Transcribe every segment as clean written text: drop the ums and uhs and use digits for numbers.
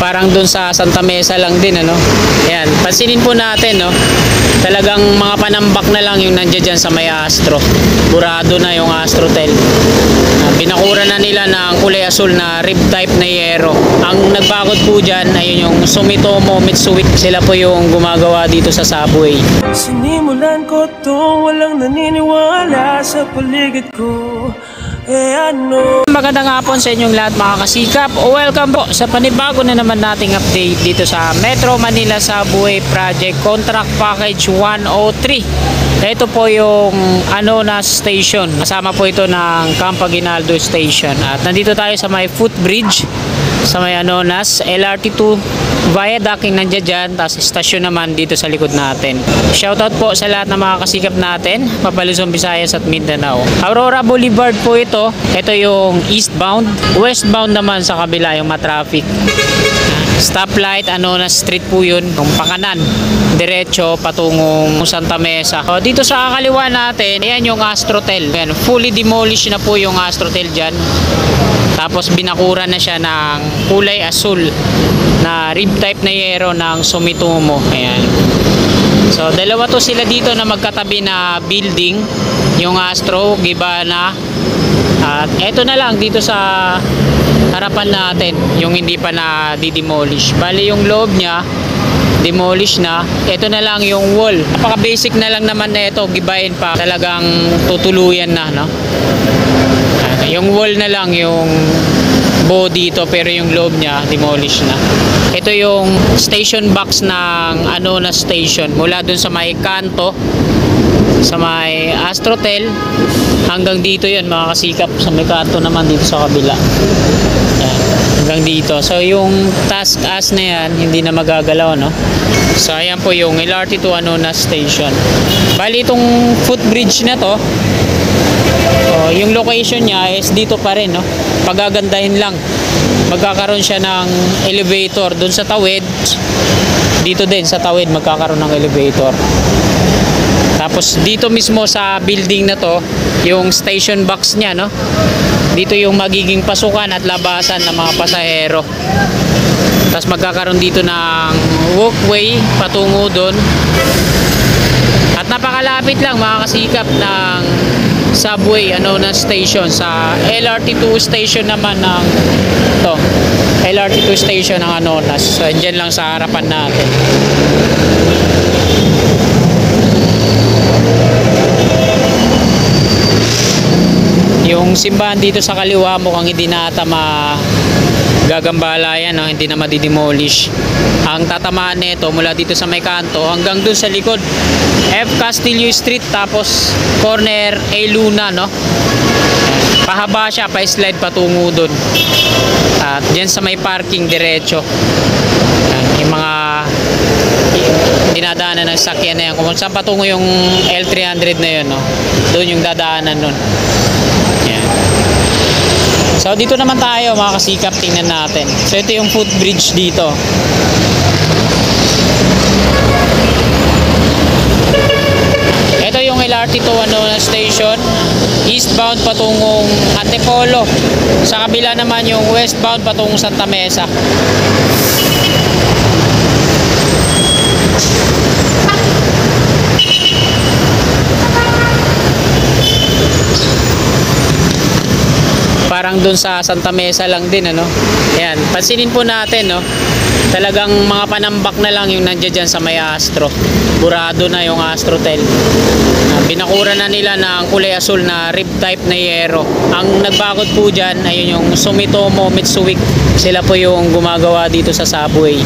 Parang dun sa Santa Mesa lang din, ano. Ayan, pansinin po natin, no. Talagang mga panambak na lang yung nandiyan dyan sa may Astro. Burado na yung Astrotel. Binakura na nila ng kulay asul na rib type na yero. Ang nagbakod po dyan ay yung Sumitomo Mitsui. Sila po yung gumagawa dito sa subway. Sinimulan ko to, walang naniniwala sa paligid ko. Magandang hapon sa inyong lahat mga kasikap. Welcome po sa panibago na naman nating update dito sa Metro Manila Subway Project Contract Package 103. Ito po yung Anonas Station. Kasama po ito ng Campo Aguinaldo Station. At nandito tayo sa may footbridge sa may Anonas, LRT2 viaduct yung nandiyan dyan, tapos stasyon naman dito sa likod natin. Shoutout po sa lahat ng mga kasikap natin, Luzon, Visayas at Mindanao. Aurora Boulevard po ito. Ito yung eastbound. Westbound naman sa kabila yung matraffic. Stoplight, Anonas Street po yun. Yung pakanan, diretso patungong Santa Mesa. So, dito sa kaliwa natin, ayan yung Astrotel. Ayan, fully demolished na po yung Astrotel dyan. Tapos binakura na siya ng kulay asul na rib type na yero ng Sumitomo. Ayan. So dalawa to sila dito na magkatabi na building, yung Astro, Gibana. At eto na lang dito sa harapan natin, yung hindi pa na di-demolish. Bali yung loob niya demolish na. Ito na lang yung wall. Napaka basic na lang naman na ito, gibahin pa. Talagang tutuluyan na, no? Yung wall na lang yung buo dito, pero yung loob niya demolish na. Ito yung station box ng Anonas Station mula dun sa may kanto sa may Astrotel hanggang dito yun mga kasikap. Sa may kanto naman dito sa kabila. Ayan, hanggang dito. So yung task as na yan hindi na magagalaw, no? So ayan po yung LRT to Anonas Station. Bali itong footbridge na to, yung location niya is dito pa rin, no? Pagagandahin lang. Magkakaroon siya ng elevator doon sa tawid. Dito din sa tawid magkakaroon ng elevator. Tapos dito mismo sa building na to, yung station box niya, no? Dito yung magiging pasukan at labasan ng mga pasahero. Tapos magkakaroon dito ng walkway patungo doon. At napakalapit lang mga kasikap ng subway Anonas Station sa LRT2 station naman ng to. LRT2 station ng Anonas. So dyan lang sa harapan natin. Yung simbahan dito sa kaliwa mukhang hindi na ata gagambala yan, no? Hindi na madidemolish. Ang tatamaan nito mula dito sa may kanto hanggang dun sa likod F. Castillo Street, tapos corner A. Luna, no? Pahaba siya, pa-slide patungo dun. At dyan sa may parking diretso. Yung mga dinadaanan ng sakyan na yan, kung saan patungo yung L300 na yun, no? Doon yung dadaanan nun. Yan. So dito naman tayo mga kasikap, tingnan natin. So ito yung footbridge dito. Ito yung LRT to Anonas Station, eastbound patungong Antipolo. Sa kabila naman yung westbound patungong Santa Mesa. Parang dun sa Santa Mesa lang din, ano. Ayan, pansinin po natin, no. Talagang mga panambak na lang yung nandiyan dyan sa may Astro. Burado na yung Astrotel. Binakura na nila ng kulay asul na rib type na yero. Ang nagbakod po dyan ay yung Sumitomo Mitsui. Sila po yung gumagawa dito sa subway.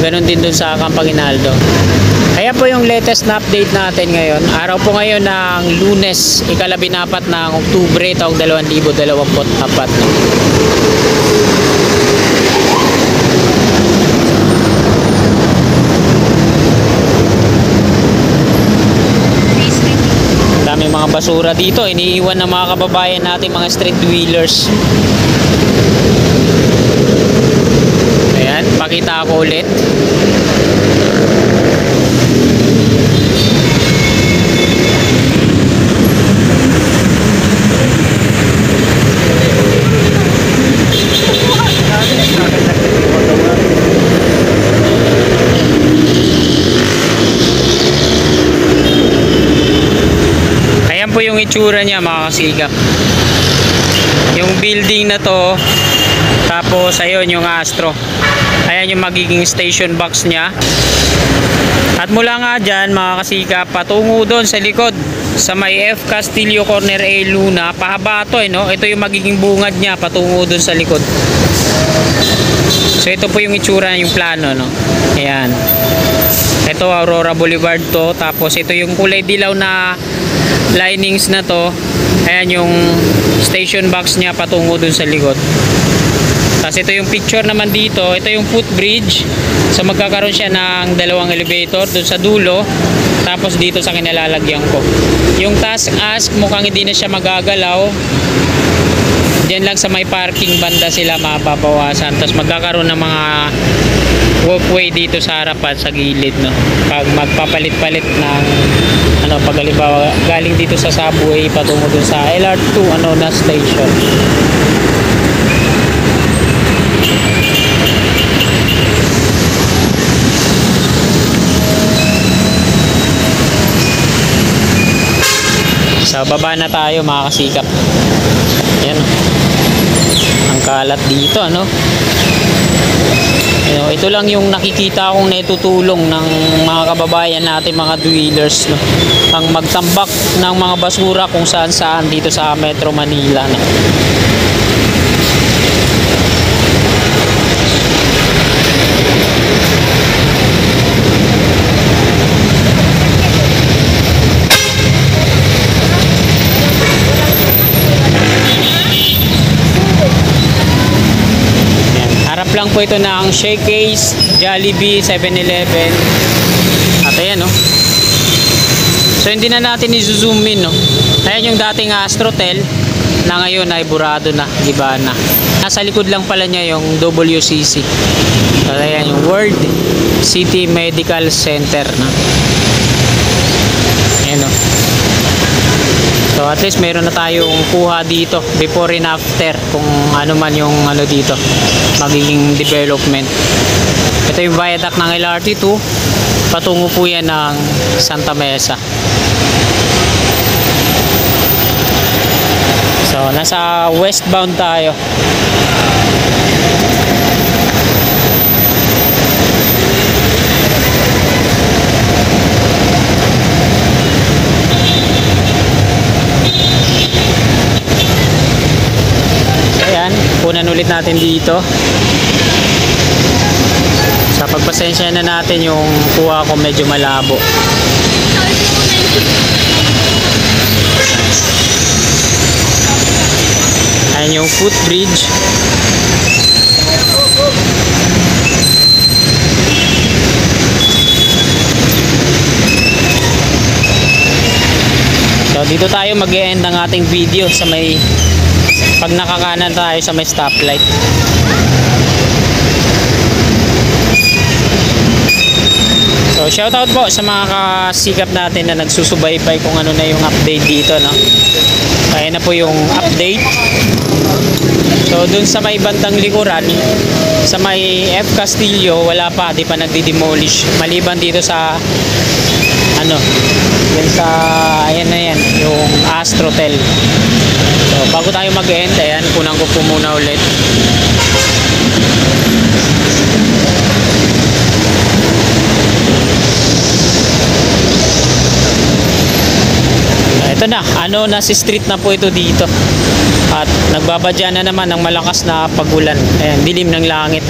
Ganon din dun sa Campo Aguinaldo. Ayan po yung latest na update natin ngayon. Araw po ngayon ng Lunes, ika-14 ng Oktubre, taong 2024. Dami mga basura dito, iniiwan ng mga kababayan natin, mga street dwellers. Ayan, pakita ako ulit. yung itsura niya mga kasigap. Yung building na to, tapos ayun yung Astro. Ayan yung magiging station box niya. At mula nga dyan mga kasigap, patungo doon sa likod sa may F Castillo Corner A Luna, pahaba to no? Ito yung magiging bungad niya patungo doon sa likod. So ito po yung itsura, yung plano, no? Ayan. Ito Aurora Boulevard to, tapos ito yung kulay dilaw na linings na to. Ayan yung station box niya patungo dun sa likod. Tapos ito yung picture naman dito, ito yung footbridge. So magkakaroon siya ng dalawang elevator dun sa dulo, tapos dito sa kinalalagyan ko. Yung task ask mukhang hindi na siya magagalaw. Diyan lang sa may parking banda sila mapapawasan. Tapos magkakaroon ng mga walkway dito sa harapan, sa gilid, no? Pag magpapalit-palit ng pag halimbawa galing dito sa subway patungo dun sa LR2 na station. So baba na tayo mga kasikap. Yan. Ang kalat dito, ano? Ito lang yung nakikita kong naitutulong ng mga kababayan natin, mga dwellers, no? Ang magtambak ng mga basura kung saan saan dito sa Metro Manila, no? Harap lang po ito ng Showcase, Jollibee, 7-Eleven. At ayan, no? So hindi na natin i-zoom in, no? Ayan yung dating Astrotel na ngayon ay burado na, iba na. Nasa likod lang pala niya yung WCC. So ayan yung World City Medical Center na. Ayan, no? So at least meron na tayong kuha dito before and after kung ano man yung dito magiging development. Ito yung viaduct ng LRT2, patungo po yan ng Santa Mesa. So nasa westbound tayo. Kunan ulit natin dito. Sa pagpasensya na natin yung kuha ko medyo malabo. Ayan yung footbridge. So dito tayo mag-e-end ng ating video sa may pag nakakanan tayo sa may stoplight. So shoutout po sa mga kasikap natin na nagsusubaybay kung ano na yung update dito, no? Ayan na po yung update. So dun sa may bandang likuran, sa may F Castillo, wala pa, di pa nagdi-demolish. Maliban dito sa yan sa ayan na yan, yung Astrotel. So bago tayo mag-end, ayan, kunan ko po muna ulit. Ito na, nasa street na po ito dito. At nagbabadya na naman ng malakas na pagulan. Ayan, dilim ng langit,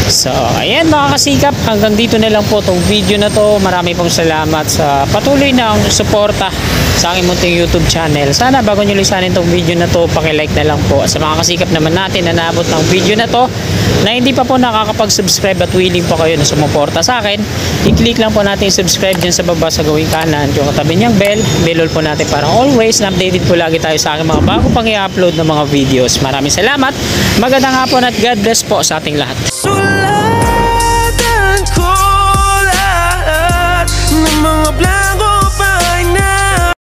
So, ayan mga kasikap, hanggang dito na lang po itong video na to. Marami pong salamat sa patuloy na suporta sa aking munting YouTube channel. Sana bago nyo lisanin itong video na to, pakilike na lang po. Sa mga kasikap naman natin na naabot ng video na to, na hindi pa po nakakapag-subscribe at willing po kayo na sumuporta sa akin, i-click lang po natin subscribe dyan sa baba sa gawing kanan. Yung katabi niyang bell, bell po natin para always na updated po lagi tayo sa aking mga bago pang i-upload na mga videos. Maraming salamat, magandang hapon at God bless po sa ating lahat. Sulatan ko lahat ng mga